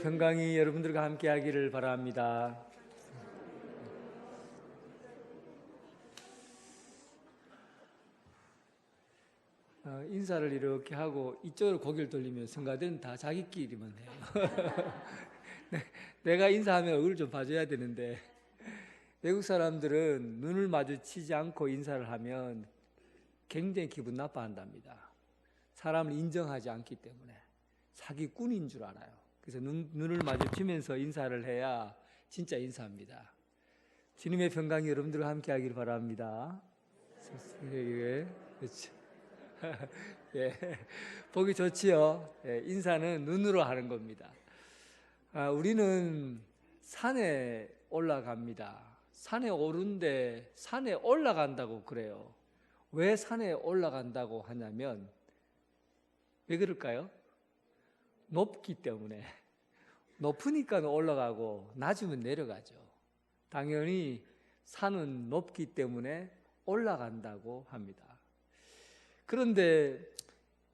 평강이 여러분들과 함께 하기를 바랍니다. 인사를 이렇게 하고 이쪽으로 고개를 돌리면 성가대는 다 자기끼리만 해요. 내가 인사하면 얼굴 좀 봐줘야 되는데 외국 사람들은 눈을 마주치지 않고 인사를 하면 굉장히 기분 나빠한답니다. 사람을 인정하지 않기 때문에 사기꾼인 줄 알아요. 그래서 눈을 마주치면서 인사를 해야 진짜 인사합니다. 주님의 평강이 여러분들과 함께 하길 바랍니다. 그렇죠. 예, 보기 좋지요. 예, 인사는 눈으로 하는 겁니다. 우리는 산에 올라갑니다. 산에 오른데 산에 올라간다고 그래요. 왜 산에 올라간다고 하냐면 왜 그럴까요? 높기 때문에. 높으니까 올라가고 낮으면 내려가죠. 당연히 산은 높기 때문에 올라간다고 합니다. 그런데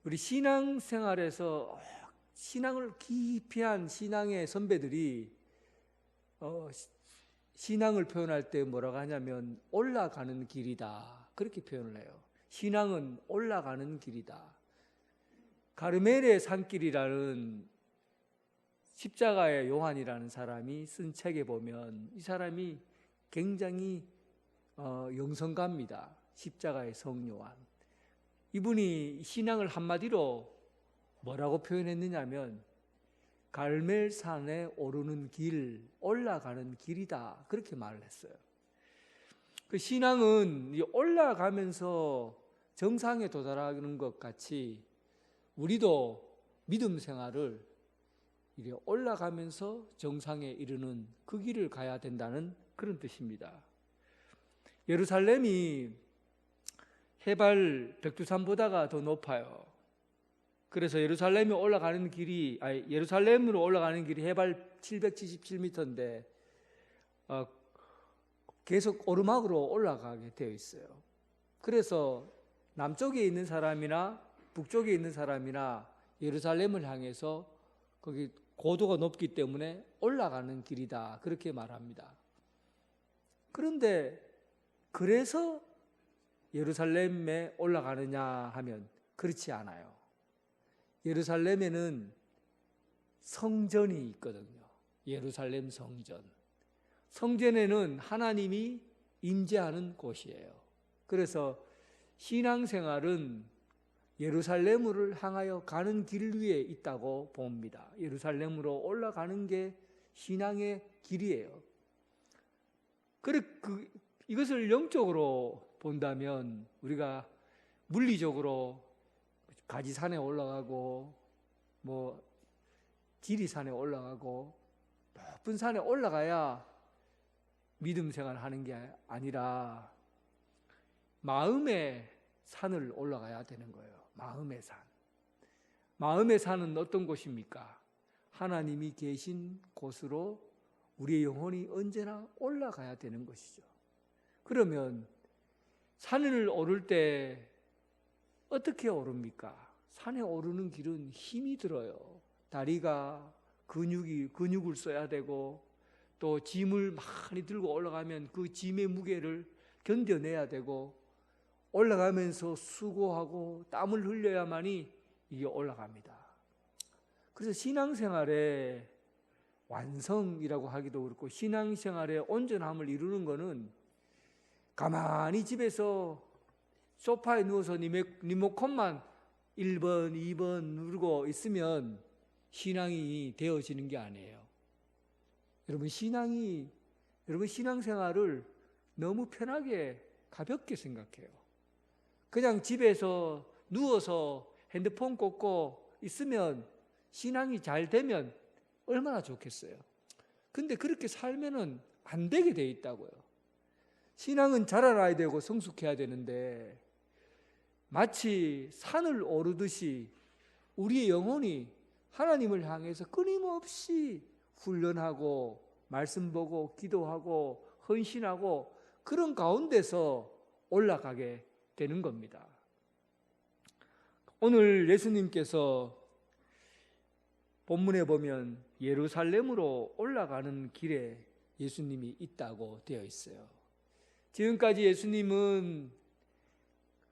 우리 신앙생활에서 신앙을 깊이 한 신앙의 선배들이 신앙을 표현할 때 뭐라고 하냐면 올라가는 길이다, 그렇게 표현을 해요. 신앙은 올라가는 길이다. 가르멜의 산길이라는 십자가의 요한이라는 사람이 쓴 책에 보면 이 사람이 굉장히 영성가입니다. 십자가의 성요한. 이분이 신앙을 한마디로 뭐라고 표현했느냐면 갈멜산에 오르는 길, 올라가는 길이다, 그렇게 말을 했어요. 그 신앙은 올라가면서 정상에 도달하는 것 같이 우리도 믿음 생활을 이렇게 올라가면서 정상에 이르는 그 길을 가야 된다는 그런 뜻입니다. 예루살렘이 해발 백두산보다가 더 높아요. 그래서 예루살렘으로 올라가는 길이 해발 777m인데 계속 오르막으로 올라가게 되어 있어요. 그래서 남쪽에 있는 사람이나 북쪽에 있는 사람이나 예루살렘을 향해서 거기 고도가 높기 때문에 올라가는 길이다, 그렇게 말합니다. 그런데 그래서 예루살렘에 올라가느냐 하면 그렇지 않아요. 예루살렘에는 성전이 있거든요. 예루살렘 성전. 성전에는 하나님이 임재하는 곳이에요. 그래서 신앙생활은 예루살렘을 향하여 가는 길 위에 있다고 봅니다. 예루살렘으로 올라가는 게 신앙의 길이에요. 이것을 영적으로 본다면 우리가 물리적으로 가지산에 올라가고 지리산에 올라가고 높은 산에 올라가야 믿음 생활하는 게 아니라 마음의 산을 올라가야 되는 거예요. 마음의 산. 마음의 산은 어떤 곳입니까? 하나님이 계신 곳으로 우리의 영혼이 언제나 올라가야 되는 것이죠. 그러면 산을 오를 때 어떻게 오릅니까? 산에 오르는 길은 힘이 들어요. 다리가 근육을 써야 되고 또 짐을 많이 들고 올라가면 그 짐의 무게를 견뎌내야 되고 올라가면서 수고하고 땀을 흘려야만이 이게 올라갑니다. 그래서 신앙생활의 완성이라고 하기도 그렇고 신앙생활의 온전함을 이루는 것은 가만히 집에서 소파에 누워서 리모컨만 1번, 2번 누르고 있으면 신앙이 되어지는 게 아니에요. 여러분 신앙생활을 너무 편하게 가볍게 생각해요. 그냥 집에서 누워서 핸드폰 꽂고 있으면 신앙이 잘 되면 얼마나 좋겠어요. 근데 그렇게 살면은 안 되게 돼 있다고요. 신앙은 자라나야 되고 성숙해야 되는데 마치 산을 오르듯이 우리의 영혼이 하나님을 향해서 끊임없이 훈련하고 말씀 보고 기도하고 헌신하고 그런 가운데서 올라가게 되는 겁니다. 오늘 예수님께서 본문에 보면 예루살렘으로 올라가는 길에 예수님이 있다고 되어 있어요. 지금까지 예수님은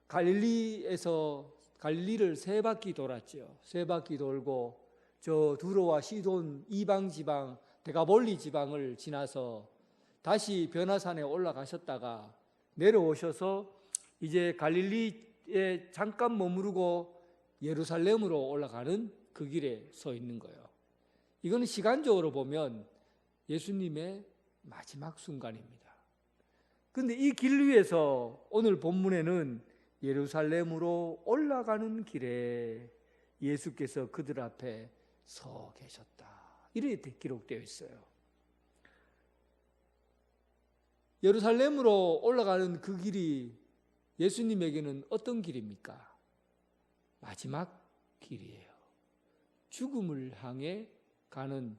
갈릴리를 세 바퀴 돌았죠. 세 바퀴 돌고 저 두로와 시돈 이방 지방 데가볼리 지방을 지나서 다시 변화산에 올라가셨다가 내려오셔서 이제 갈릴리에 잠깐 머무르고 예루살렘으로 올라가는 그 길에 서 있는 거예요. 이거는 시간적으로 보면 예수님의 마지막 순간입니다. 그런데 이 길 위에서 오늘 본문에는 예루살렘으로 올라가는 길에 예수께서 그들 앞에 서 계셨다, 이렇게 기록되어 있어요. 예루살렘으로 올라가는 그 길이 예수님에게는 어떤 길입니까? 마지막 길이에요. 죽음을 향해 가는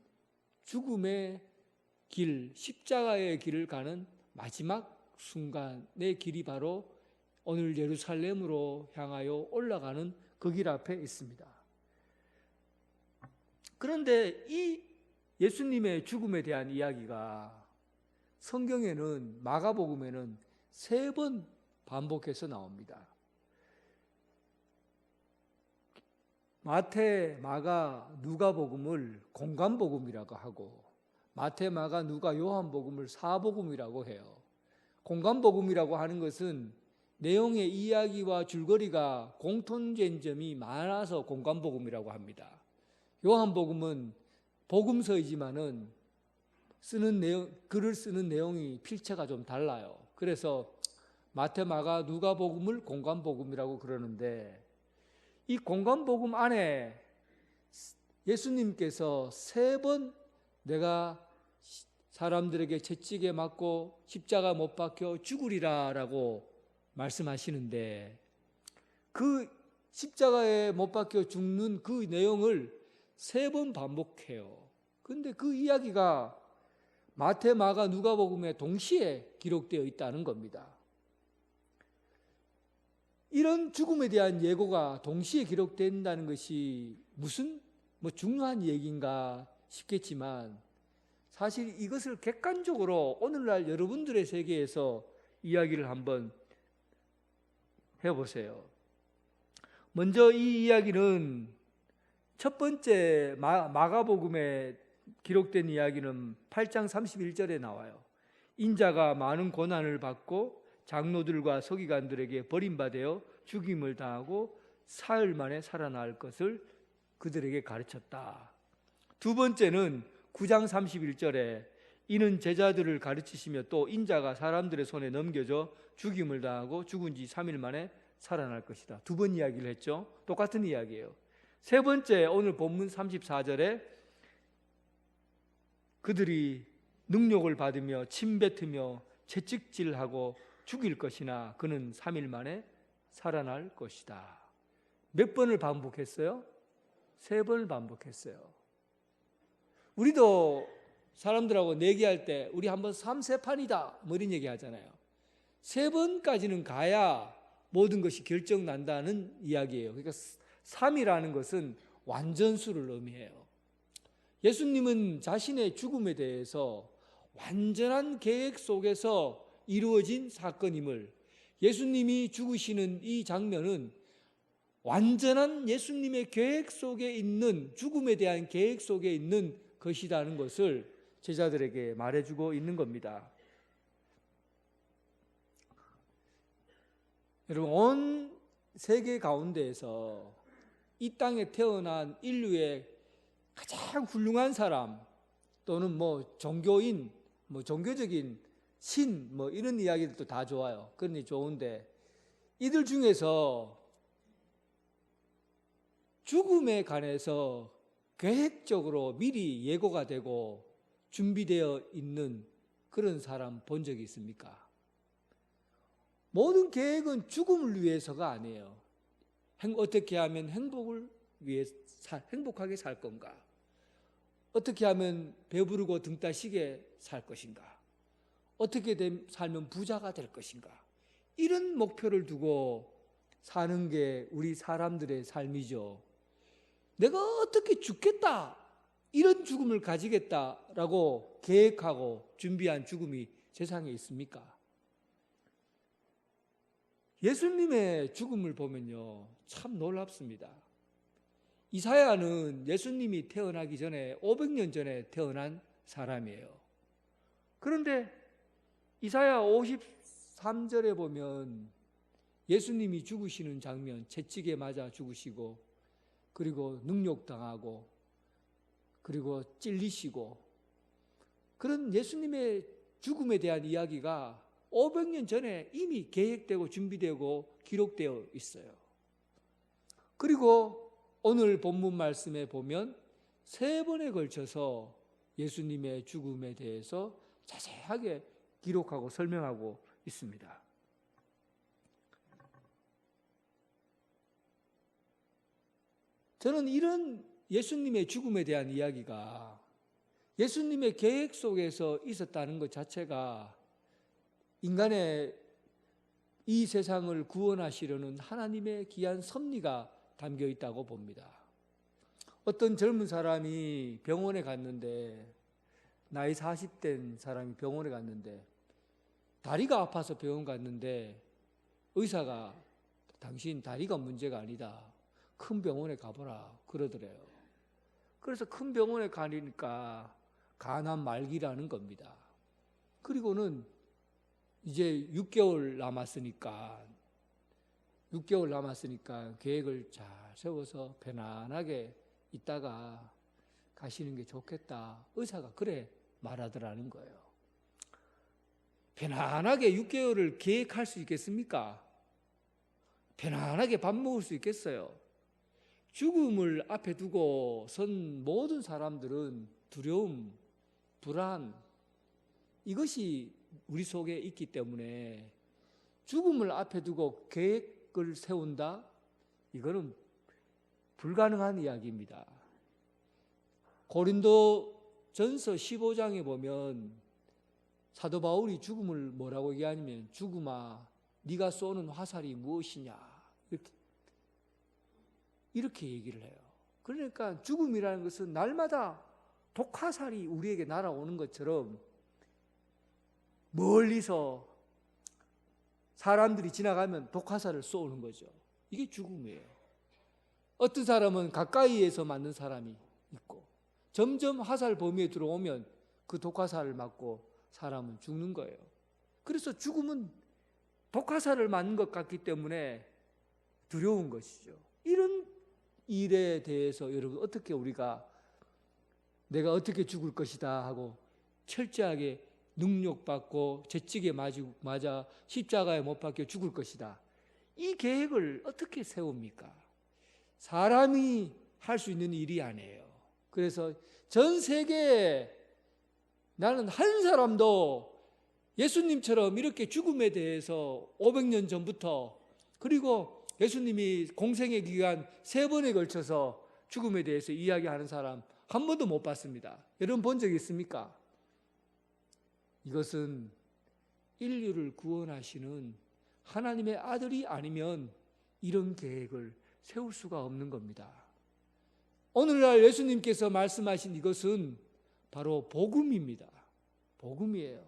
죽음의 길, 십자가의 길을 가는 마지막 순간의 길이 바로 오늘 예루살렘으로 향하여 올라가는 그 길 앞에 있습니다. 그런데 이 예수님의 죽음에 대한 이야기가 성경에는, 마가복음에는 3번 반복해서 나옵니다. 마태, 마가, 누가복음을 공관복음이라고 하고, 마태, 마가, 누가, 요한복음을 사복음이라고 해요. 공관복음이라고 하는 것은 내용의 이야기와 줄거리가 공통된 점이 많아서 공관복음이라고 합니다. 요한복음은 복음서이지만은 글을 쓰는 내용이 필체가 좀 달라요. 그래서 마태, 마가, 누가복음을 공관복음이라고 그러는데, 이 공관복음 안에 예수님께서 3번 내가 사람들에게 채찍에 맞고 십자가 못 박혀 죽으리라 라고 말씀하시는데, 그 십자가에 못 박혀 죽는 그 내용을 3번 반복해요. 그런데 그 이야기가 마태, 마가, 누가복음에 동시에 기록되어 있다는 겁니다. 이런 죽음에 대한 예고가 동시에 기록된다는 것이 무슨 중요한 얘기인가 싶겠지만, 사실 이것을 객관적으로 오늘날 여러분들의 세계에서 이야기를 한번 해보세요. 먼저 이 이야기는 첫 번째 마가복음에 기록된 이야기는 8장 31절에 나와요. 인자가 많은 고난을 받고 장로들과 서기관들에게 버림받아 죽임을 당하고 사흘 만에 살아날 것을 그들에게 가르쳤다. 두 번째는 9장 31절에 이는 제자들을 가르치시며 또 인자가 사람들의 손에 넘겨져 죽임을 당하고 죽은 지 3일 만에 살아날 것이다. 2번 이야기를 했죠. 똑같은 이야기예요. 세 번째, 오늘 본문 34절에 그들이 능욕을 받으며 침뱉으며 채찍질하고 죽일 것이나 그는 3일 만에 살아날 것이다. 몇 번을 반복했어요? 3번을 반복했어요. 우리도 사람들하고 내기할 때 우리 한번 3세판이다 뭐 이런 얘기 하잖아요. 3번까지는 가야 모든 것이 결정난다는 이야기예요. 그러니까 3이라는 것은 완전수를 의미해요. 예수님은 자신의 죽음에 대해서 완전한 계획 속에서 이루어진 사건임을, 예수님이 죽으시는 이 장면은 완전한 예수님의 계획 속에 있는, 죽음에 대한 계획 속에 있는 것이라는 것을 제자들에게 말해주고 있는 겁니다. 여러분, 온 세계 가운데에서 이 땅에 태어난 인류의 가장 훌륭한 사람, 또는 종교인, 종교적인 신, 이런 이야기들도 다 좋아요. 그러니 좋은데, 이들 중에서 죽음에 관해서 계획적으로 미리 예고가 되고 준비되어 있는 그런 사람 본 적이 있습니까? 모든 계획은 죽음을 위해서가 아니에요. 어떻게 하면 행복하게 살 건가? 어떻게 하면 배부르고 등 따시게 살 것인가? 어떻게 살면 부자가 될 것인가? 이런 목표를 두고 사는 게 우리 사람들의 삶이죠. 내가 어떻게 죽겠다, 이런 죽음을 가지겠다라고 계획하고 준비한 죽음이 세상에 있습니까? 예수님의 죽음을 보면요, 참 놀랍습니다. 이사야는 예수님이 태어나기 전에 500년 전에 태어난 사람이에요. 그런데 이사야 53절에 보면 예수님이 죽으시는 장면, 채찍에 맞아 죽으시고, 그리고 능욕당하고, 그리고 찔리시고, 그런 예수님의 죽음에 대한 이야기가 500년 전에 이미 계획되고 준비되고 기록되어 있어요. 그리고 오늘 본문 말씀에 보면 3번에 걸쳐서 예수님의 죽음에 대해서 자세하게 기록하고 설명하고 있습니다. 저는 이런 예수님의 죽음에 대한 이야기가 예수님의 계획 속에서 있었다는 것 자체가 인간의 이 세상을 구원하시려는 하나님의 귀한 섭리가 담겨 있다고 봅니다. 어떤 젊은 사람이 병원에 갔는데, 나이 40된 사람이 병원에 갔는데 다리가 아파서 병원 갔는데 의사가 당신 다리가 문제가 아니다, 큰 병원에 가보라 그러더래요. 그래서 큰 병원에 가니까 간암 말기라는 겁니다. 그리고는 이제 6개월 남았으니까 계획을 잘 세워서 편안하게 있다가 가시는 게 좋겠다, 의사가 그래 말하더라는 거예요. 편안하게 6개월을 계획할 수 있겠습니까? 편안하게 밥 먹을 수 있겠어요? 죽음을 앞에 두고 선 모든 사람들은 두려움, 불안, 이것이 우리 속에 있기 때문에 죽음을 앞에 두고 계획을 세운다? 이거는 불가능한 이야기입니다. 고린도전서 15장에 보면 사도 바울이 죽음을 뭐라고 얘기하냐면, 죽음아 네가 쏘는 화살이 무엇이냐, 이렇게 얘기를 해요. 그러니까 죽음이라는 것은 날마다 독화살이 우리에게 날아오는 것처럼 멀리서 사람들이 지나가면 독화살을 쏘는 거죠. 이게 죽음이에요. 어떤 사람은 가까이에서 맞는 사람이 있고, 점점 화살 범위에 들어오면 그 독화살을 맞고 사람은 죽는 거예요. 그래서 죽음은 독화살을 맞는 것 같기 때문에 두려운 것이죠. 이런 일에 대해서 여러분 어떻게 우리가 내가 어떻게 죽을 것이다 하고 철저하게 능욕받고 채찍에 맞아 십자가에 못 박혀 죽을 것이다, 이 계획을 어떻게 세웁니까? 사람이 할 수 있는 일이 아니에요. 그래서 전 세계에 나는 한 사람도 예수님처럼 이렇게 죽음에 대해서 500년 전부터, 그리고 예수님이 공생의 기간 3번에 걸쳐서 죽음에 대해서 이야기하는 사람 한 번도 못 봤습니다. 여러분 본 적 있습니까? 이것은 인류를 구원하시는 하나님의 아들이 아니면 이런 계획을 세울 수가 없는 겁니다. 오늘날 예수님께서 말씀하신 이것은 바로 복음입니다. 복음이에요.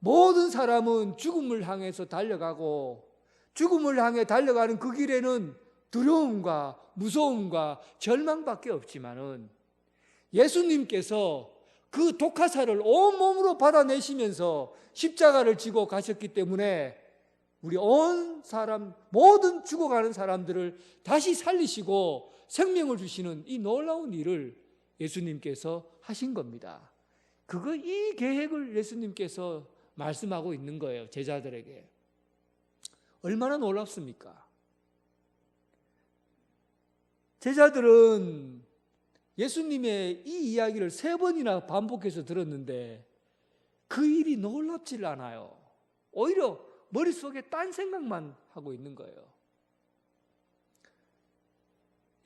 모든 사람은 죽음을 향해서 달려가고, 죽음을 향해 달려가는 그 길에는 두려움과 무서움과 절망밖에 없지만은 예수님께서 그 독화살을 온몸으로 받아내시면서 십자가를 지고 가셨기 때문에 우리 온 사람, 모든 죽어가는 사람들을 다시 살리시고 생명을 주시는 이 놀라운 일을 예수님께서 하신 겁니다. 이 계획을 예수님께서 말씀하고 있는 거예요, 제자들에게. 얼마나 놀랍습니까? 제자들은 예수님의 이 이야기를 3번이나 반복해서 들었는데 그 일이 놀랍질 않아요. 오히려 머릿속에 딴 생각만 하고 있는 거예요.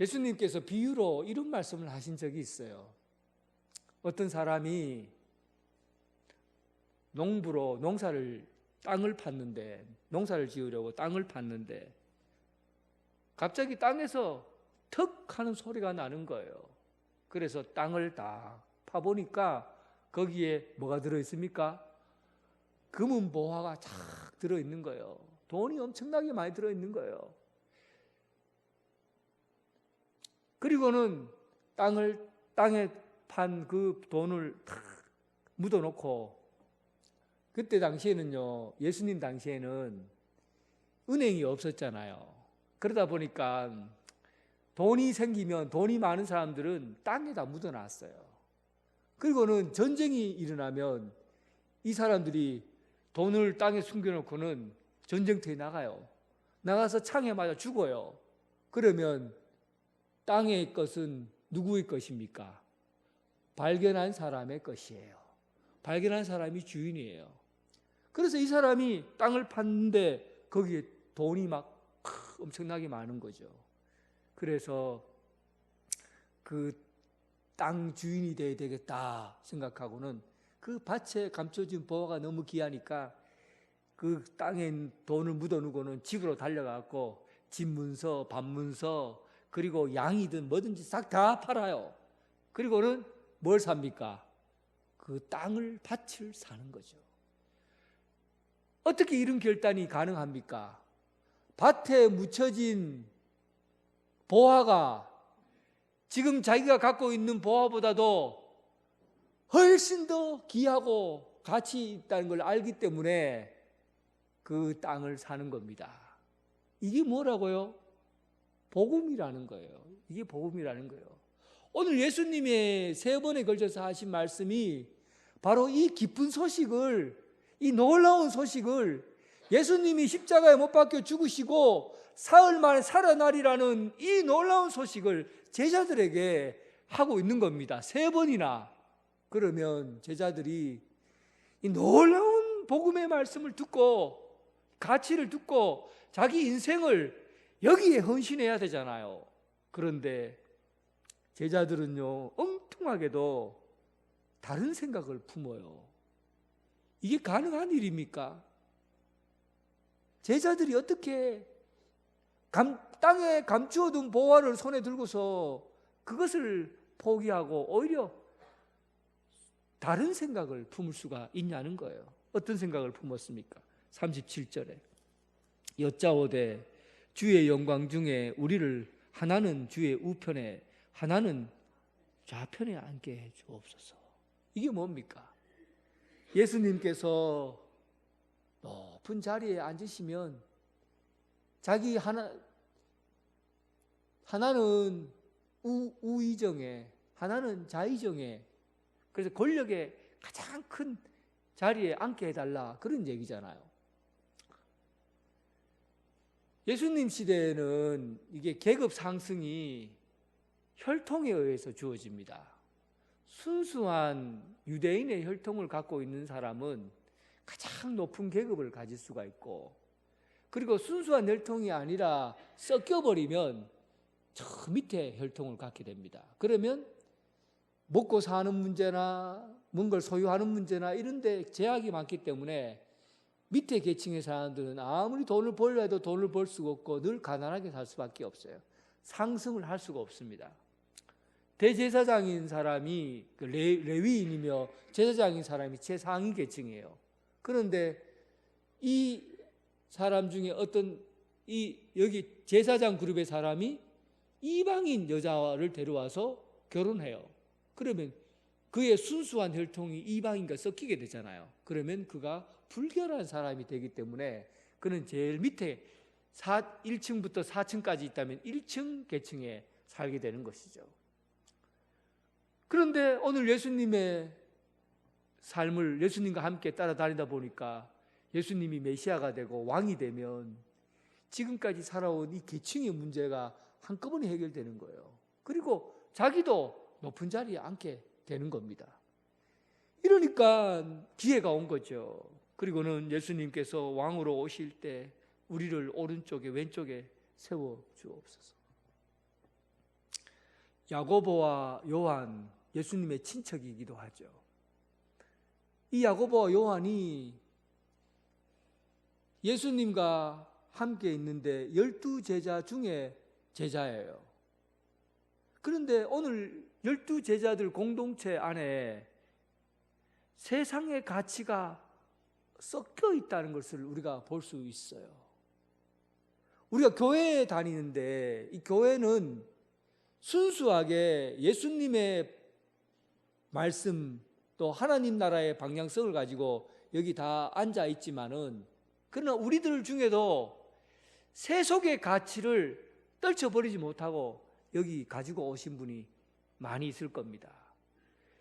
예수님께서 비유로 이런 말씀을 하신 적이 있어요. 어떤 사람이 농부로 땅을 팠는데, 농사를 지으려고 땅을 팠는데 갑자기 땅에서 턱 하는 소리가 나는 거예요. 그래서 땅을 다 파보니까 거기에 뭐가 들어있습니까? 금은 보화가 쫙 들어있는 거예요. 돈이 엄청나게 많이 들어있는 거예요. 그리고는 땅에 판 그 돈을 탁 묻어놓고, 그때 당시에는요, 예수님 당시에는 은행이 없었잖아요. 그러다 보니까 돈이 생기면 돈이 많은 사람들은 땅에다 묻어놨어요. 그리고는 전쟁이 일어나면 이 사람들이 돈을 땅에 숨겨놓고는 전쟁터에 나가요. 나가서 창에 맞아 죽어요. 그러면 땅의 것은 누구의 것입니까? 발견한 사람의 것이에요. 발견한 사람이 주인이에요. 그래서 이 사람이 땅을 팠는데 거기에 돈이 막 엄청나게 많은 거죠. 그래서 그 땅 주인이 돼야 되겠다 생각하고는 그 밭에 감춰진 보화가 너무 귀하니까 그 땅에 돈을 묻어놓고는 집으로 달려가고 집문서, 반문서, 그리고 양이든 뭐든지 싹 다 팔아요. 그리고는 뭘 삽니까? 그 땅을, 밭을 사는 거죠. 어떻게 이런 결단이 가능합니까? 밭에 묻혀진 보화가 지금 자기가 갖고 있는 보화보다도 훨씬 더 귀하고 가치 있다는 걸 알기 때문에 그 땅을 사는 겁니다. 이게 뭐라고요? 복음이라는 거예요. 이게 복음이라는 거예요. 오늘 예수님의 3번에 걸쳐서 하신 말씀이 바로 이 기쁜 소식을, 이 놀라운 소식을, 예수님이 십자가에 못 박혀 죽으시고 사흘 만에 살아나리라는 이 놀라운 소식을 제자들에게 하고 있는 겁니다. 3번이나. 그러면 제자들이 이 놀라운 복음의 말씀을 듣고 가치를 듣고 자기 인생을 여기에 헌신해야 되잖아요. 그런데 제자들은요, 엉뚱하게도 다른 생각을 품어요. 이게 가능한 일입니까? 제자들이 어떻게 땅에 감추어둔 보화를 손에 들고서 그것을 포기하고 오히려 다른 생각을 품을 수가 있냐는 거예요. 어떤 생각을 품었습니까? 37절에 여짜오되 주의 영광 중에 우리를 하나는 주의 우편에 하나는 좌편에 앉게 해 주옵소서. 이게 뭡니까? 예수님께서 높은 자리에 앉으시면 자기 하나는 우의정에 하나는 좌의정에, 그래서 권력의 가장 큰 자리에 앉게 해달라, 그런 얘기잖아요. 예수님 시대에는 이게 계급 상승이 혈통에 의해서 주어집니다. 순수한 유대인의 혈통을 갖고 있는 사람은 가장 높은 계급을 가질 수가 있고, 그리고 순수한 혈통이 아니라 섞여버리면 저 밑에 혈통을 갖게 됩니다. 그러면 먹고 사는 문제나 뭔가를 소유하는 문제나 이런 데 제약이 많기 때문에 밑에 계층의 사람들은 아무리 돈을 벌려 해도 돈을 벌 수가 없고 늘 가난하게 살 수밖에 없어요. 상승을 할 수가 없습니다. 대제사장인 사람이 레위인이며 제사장인 사람이 최상위 계층이에요. 그런데 이 사람 중에 어떤 여기 제사장 그룹의 사람이 이방인 여자를 데려와서 결혼해요. 그러면 그의 순수한 혈통이 이방인과 섞이게 되잖아요. 그러면 그가 불결한 사람이 되기 때문에 그는 제일 밑에 1층부터 4층까지 있다면 1층 계층에 살게 되는 것이죠. 그런데 오늘 예수님의 삶을 예수님과 함께 따라다니다 보니까 예수님이 메시아가 되고 왕이 되면 지금까지 살아온 이 계층의 문제가 한꺼번에 해결되는 거예요. 그리고 자기도 높은 자리에 앉게 되는 겁니다. 이러니까 기회가 온 거죠. 그리고는 예수님께서 왕으로 오실 때 우리를 오른쪽에 왼쪽에 세워 주옵소서. 야고보와 요한, 예수님의 친척이기도 하죠. 이 야고보와 요한이 예수님과 함께 있는데 12제자 중에 제자예요. 그런데 오늘 12제자들 공동체 안에 세상의 가치가 섞여 있다는 것을 우리가 볼 수 있어요. 우리가 교회에 다니는데 이 교회는 순수하게 예수님의 말씀 또 하나님 나라의 방향성을 가지고 여기 다 앉아 있지만은, 그러나 우리들 중에도 세속의 가치를 떨쳐버리지 못하고 여기 가지고 오신 분이 많이 있을 겁니다.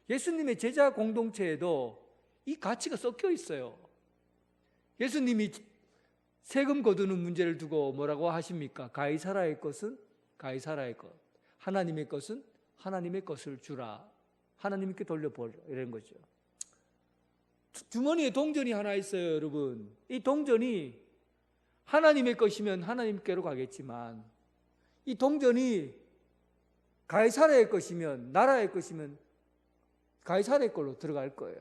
예수님의 제자 공동체에도 이 가치가 섞여 있어요. 예수님이 세금 거두는 문제를 두고 뭐라고 하십니까? 가이사라의 것은 가이사라의 것, 하나님의 것은 하나님의 것을 주라, 하나님께 돌려보라, 이런 거죠. 주머니에 동전이 하나 있어요, 여러분. 이 동전이 하나님의 것이면 하나님께로 가겠지만, 이 동전이 가이사라의 것이면, 나라의 것이면 가이사라의 걸로 들어갈 거예요.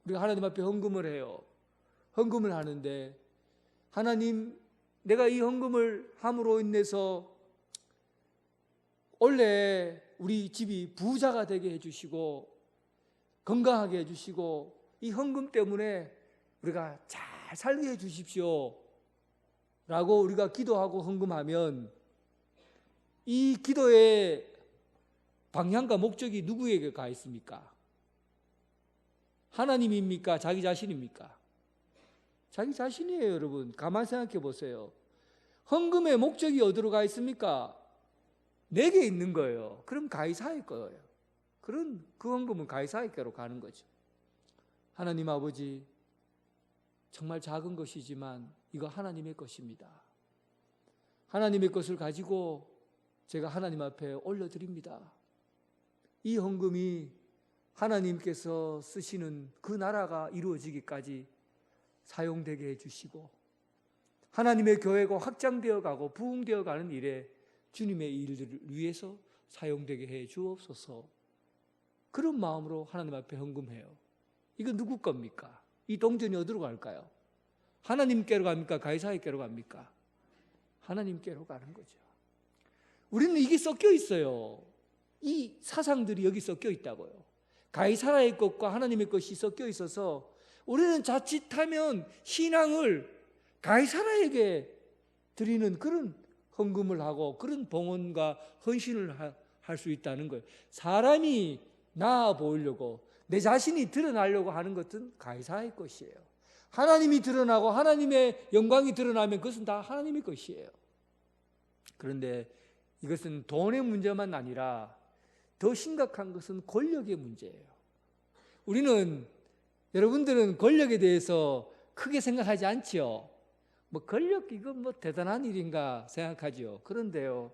우리가 하나님 앞에 헌금을 해요. 헌금을 하는데, 하나님, 내가 이 헌금을 함으로 인해서 원래 우리 집이 부자가 되게 해주시고 건강하게 해주시고 이 헌금 때문에 우리가 잘 살게 해주십시오 라고 우리가 기도하고 헌금하면, 이 기도의 방향과 목적이 누구에게 가 있습니까? 하나님입니까? 자기 자신입니까? 자기 자신이에요. 여러분, 가만히 생각해 보세요. 헌금의 목적이 어디로 가 있습니까? 내게 있는 거예요. 그럼 가이사의 거예요. 그 헌금은 가이사에게로 가는 거죠. 하나님 아버지, 정말 작은 것이지만 이거 하나님의 것입니다. 하나님의 것을 가지고 제가 하나님 앞에 올려드립니다. 이 헌금이 하나님께서 쓰시는 그 나라가 이루어지기까지 사용되게 해주시고, 하나님의 교회가 확장되어 가고 부흥되어 가는 일에 주님의 일들을 위해서 사용되게 해 주옵소서. 그런 마음으로 하나님 앞에 헌금해요. 이거 누구 겁니까? 이 동전이 어디로 갈까요? 하나님께로 갑니까? 가이사에게로 갑니까? 하나님께로 가는 거죠. 우리는 이게 섞여 있어요. 이 사상들이 여기 섞여 있다고요. 가이사라의 것과 하나님의 것이 섞여 있어서 우리는 자칫하면 신앙을 가이사라에게 드리는 그런 헌금을 하고 그런 봉헌과 헌신을 할 수 있다는 거예요. 사람이 나아 보이려고, 내 자신이 드러나려고 하는 것은 가이사의 것이에요. 하나님이 드러나고 하나님의 영광이 드러나면 그것은 다 하나님의 것이에요. 그런데 이것은 돈의 문제만 아니라 더 심각한 것은 권력의 문제예요. 우리는, 여러분들은 권력에 대해서 크게 생각하지 않지요. 권력, 이건 대단한 일인가 생각하죠. 그런데요,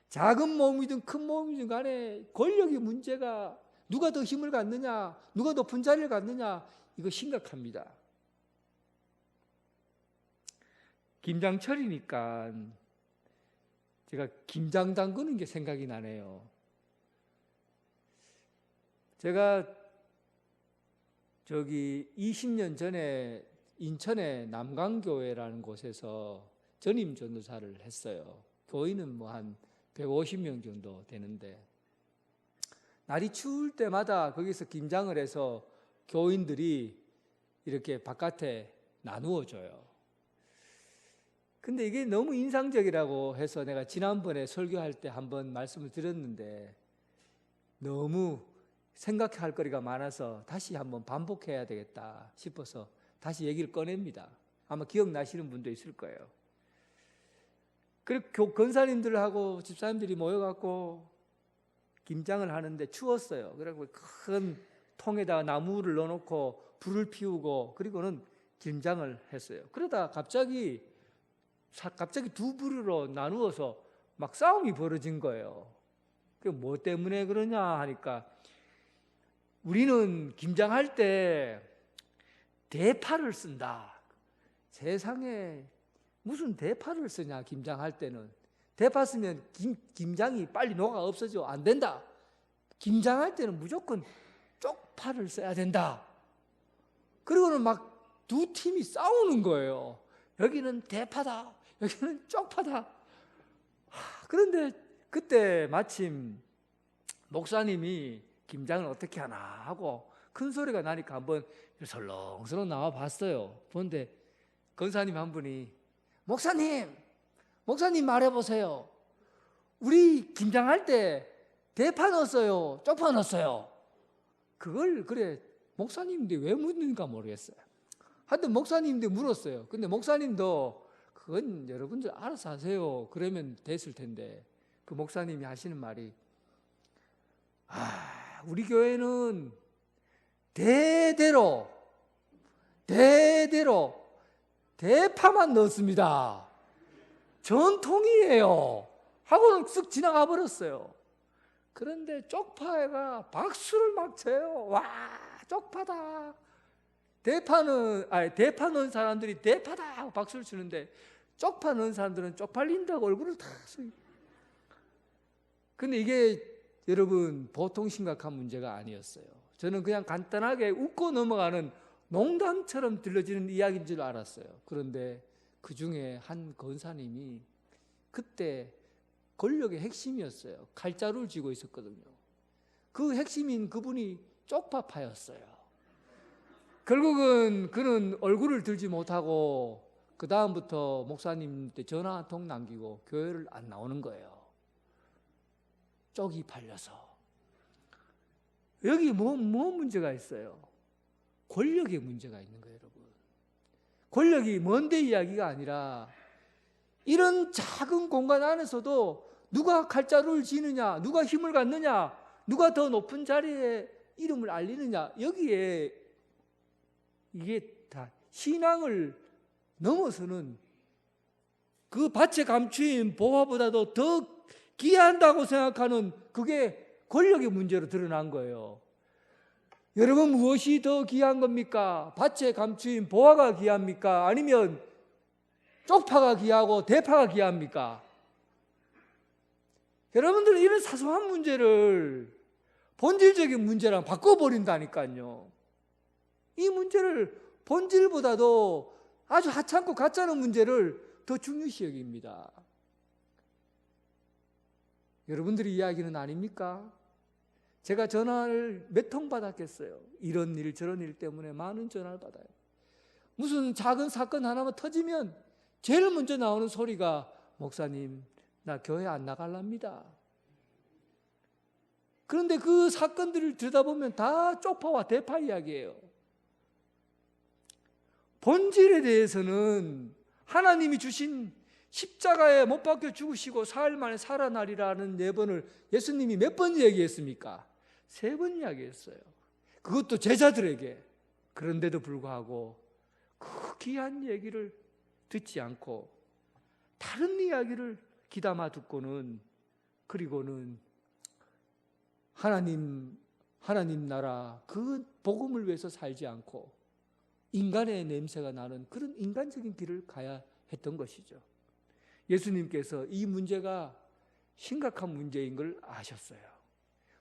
작은 몸이든 큰 몸이든 간에 권력의 문제가, 누가 더 힘을 갖느냐, 누가 높은 자리를 갖느냐, 이거 심각합니다. 김장철이니까 제가 김장 담그는 게 생각이 나네요. 제가 20년 전에 인천의 남강교회라는 곳에서 전임 전도사를 했어요. 교인은 한 150명 정도 되는데, 날이 추울 때마다 거기서 김장을 해서 교인들이 이렇게 바깥에 나누어 줘요. 근데 이게 너무 인상적이라고 해서 내가 지난번에 설교할 때 한번 말씀을 드렸는데, 너무 생각할 거리가 많아서 다시 한번 반복해야 되겠다 싶어서 다시 얘기를 꺼냅니다. 아마 기억나시는 분도 있을 거예요. 그리고 권사님들하고 집사님들이 모여갖고 김장을 하는데 추웠어요. 그래서 큰 통에다가 나무를 넣어놓고 불을 피우고 그리고는 김장을 했어요. 그러다 갑자기 두 부류로 나누어서 막 싸움이 벌어진 거예요. 그 뭐 때문에 그러냐 하니까, 우리는 김장할 때 대파를 쓴다. 세상에 무슨 대파를 쓰냐, 김장할 때는. 대파 쓰면 김장이 빨리 녹아 없어져. 안 된다. 김장할 때는 무조건 쪽파를 써야 된다. 그리고는 막 두 팀이 싸우는 거예요. 여기는 대파다, 여기는 쪽파다. 그런데 그때 마침 목사님이 김장을 어떻게 하나 하고 큰 소리가 나니까 한번 설렁설렁 나와 봤어요. 그런데 권사님 한 분이 목사님 말해보세요. 우리 김장할 때 대파 넣었어요? 쪽파 넣었어요? 그걸 그래 목사님인데 왜 묻는가 모르겠어요. 하여튼 목사님인데 물었어요. 근데 목사님도 그건 여러분들 알아서 하세요. 그러면 됐을 텐데 그 목사님이 하시는 말이 우리 교회는 대대로 대파만 넣습니다. 전통이에요. 하고는 쓱 지나가 버렸어요. 그런데 쪽파가 박수를 막 쳐요. 와, 쪽파다. 대파 넣은 사람들이 대파다 하고 박수를 치는데 쪽파 넣은 사람들은 쪽팔린다고 얼굴을 다 쓰고. 근데 이게 여러분 보통 심각한 문제가 아니었어요. 저는 그냥 간단하게 웃고 넘어가는 농담처럼 들려지는 이야기인 줄 알았어요. 그런데 그 중에 한 권사님이 그때 권력의 핵심이었어요. 칼자루를 쥐고 있었거든요. 그 핵심인 그분이 쪽파파였어요. 결국은 그는 얼굴을 들지 못하고 그 다음부터 목사님한테 전화 한 통 남기고 교회를 안 나오는 거예요. 쪽이 팔려서. 여기 뭐 문제가 있어요? 권력의 문제가 있는 거예요, 여러분. 권력이 먼데 이야기가 아니라 이런 작은 공간 안에서도 누가 칼자루를 쥐느냐, 누가 힘을 갖느냐, 누가 더 높은 자리에 이름을 알리느냐, 여기에 이게 다 신앙을 넘어서는 그 밭에 감추인 보화보다도 더 귀한다고 생각하는 그게 권력의 문제로 드러난 거예요. 여러분 무엇이 더 귀한 겁니까? 밭에 감추인 보화가 귀합니까? 아니면 쪽파가 귀하고 대파가 귀합니까? 여러분들은 이런 사소한 문제를 본질적인 문제랑 바꿔버린다니까요. 이 문제를 본질보다도 아주 하찮고 가짜는 문제를 더 중요시 여깁니다. 여러분들이 이야기는 아닙니까? 제가 전화를 몇 통 받았겠어요. 이런 일 저런 일 때문에 많은 전화를 받아요. 무슨 작은 사건 하나만 터지면 제일 먼저 나오는 소리가 목사님 나 교회 안 나갈랍니다. 그런데 그 사건들을 들여다보면 다 쪽파와 대파 이야기예요. 본질에 대해서는 하나님이 주신 십자가에 못 박혀 죽으시고 사흘 만에 살아나리라는 예언을 예수님이 몇 번 얘기했습니까? 3번 이야기했어요. 그것도 제자들에게. 그런데도 불구하고 그 귀한 얘기를 듣지 않고 다른 이야기를 귀담아 듣고는 그리고는 하나님 나라 그 복음을 위해서 살지 않고 인간의 냄새가 나는 그런 인간적인 길을 가야 했던 것이죠. 예수님께서 이 문제가 심각한 문제인 걸 아셨어요.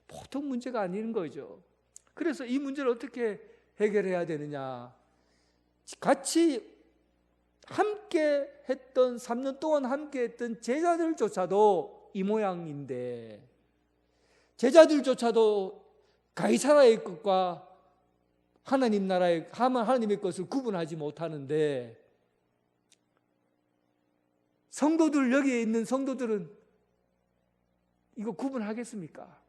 보통 문제가 아닌 거죠. 그래서 이 문제를 어떻게 해결해야 되느냐. 같이 함께 했던 3년 동안 함께 했던 제자들조차도 이 모양인데 제자들조차도 가이사라의 것과 하나님 나라의 하나님의 것을 구분하지 못하는데 성도들 여기에 있는 성도들은 이거 구분하겠습니까?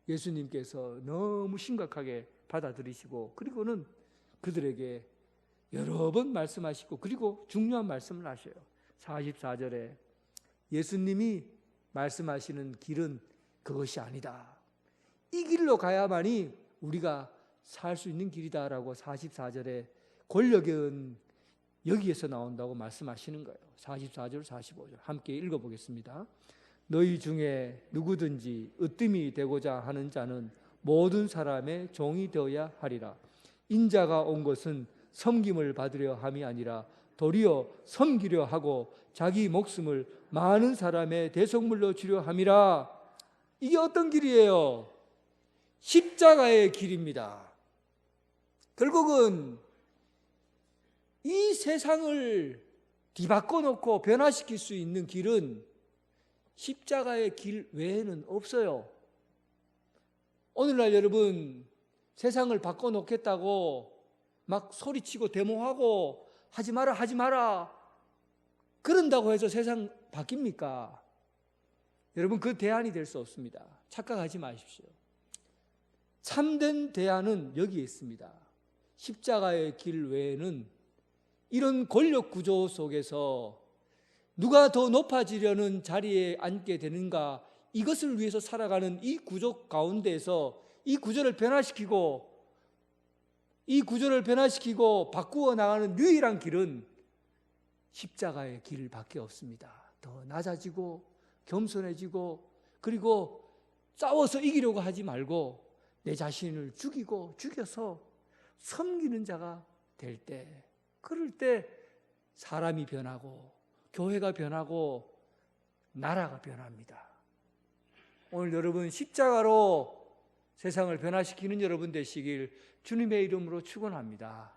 예수님께서 너무 심각하게 받아들이시고 그리고는 그들에게 여러 번 말씀하시고 그리고 중요한 말씀을 하셔요. 44절에 예수님이 말씀하시는 길은 그것이 아니다. 이 길로 가야만이 우리가 살 수 있는 길이다라고 44절에 권력은 여기에서 나온다고 말씀하시는 거예요. 44절, 45절 함께 읽어보겠습니다. 너희 중에 누구든지 으뜸이 되고자 하는 자는 모든 사람의 종이 되어야 하리라. 인자가 온 것은 섬김을 받으려 함이 아니라 도리어 섬기려 하고 자기 목숨을 많은 사람의 대속물로 주려 함이라. 이게 어떤 길이에요? 십자가의 길입니다. 결국은 이 세상을 뒤바꿔 놓고 변화시킬 수 있는 길은 십자가의 길 외에는 없어요. 오늘날 여러분 세상을 바꿔놓겠다고 막 소리치고 데모하고 하지 마라 하지 마라 그런다고 해서 세상 바뀝니까? 여러분 그 대안이 될 수 없습니다. 착각하지 마십시오. 참된 대안은 여기에 있습니다. 십자가의 길 외에는 이런 권력 구조 속에서 누가 더 높아지려는 자리에 앉게 되는가, 이것을 위해서 살아가는 이 구조 가운데에서 이 구조를 변화시키고 바꾸어 나가는 유일한 길은 십자가의 길밖에 없습니다. 더 낮아지고 겸손해지고, 그리고 싸워서 이기려고 하지 말고 내 자신을 죽여서 섬기는 자가 될 때, 그럴 때 사람이 변하고 교회가 변하고 나라가 변합니다. 오늘 여러분 십자가로 세상을 변화시키는 여러분 되시길 주님의 이름으로 축원합니다.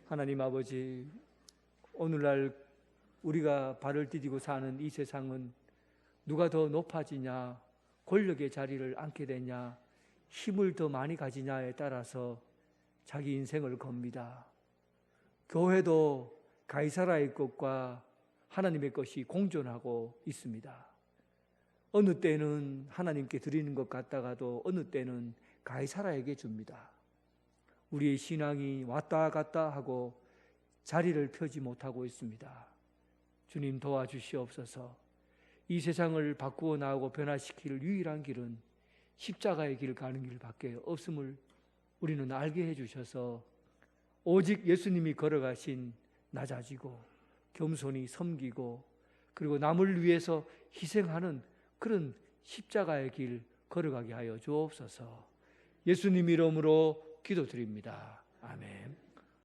하나님 아버지, 오늘날 우리가 발을 디디고 사는 이 세상은 누가 더 높아지냐, 권력의 자리를 앉게 되냐, 힘을 더 많이 가지냐에 따라서 자기 인생을 겁니다. 교회도 가이사라의 것과 하나님의 것이 공존하고 있습니다. 어느 때는 하나님께 드리는 것 같다가도 어느 때는 가이사라에게 줍니다. 우리의 신앙이 왔다 갔다 하고 자리를 펴지 못하고 있습니다. 주님 도와주시옵소서. 이 세상을 바꾸어 나가고 변화시킬 유일한 길은 십자가의 길 가는 길밖에 없음을 우리는 알게 해주셔서 오직 예수님이 걸어가신 낮아지고 겸손히 섬기고 그리고 남을 위해서 희생하는 그런 십자가의 길 걸어가게 하여 주옵소서. 예수님 이름으로 기도드립니다. 아멘.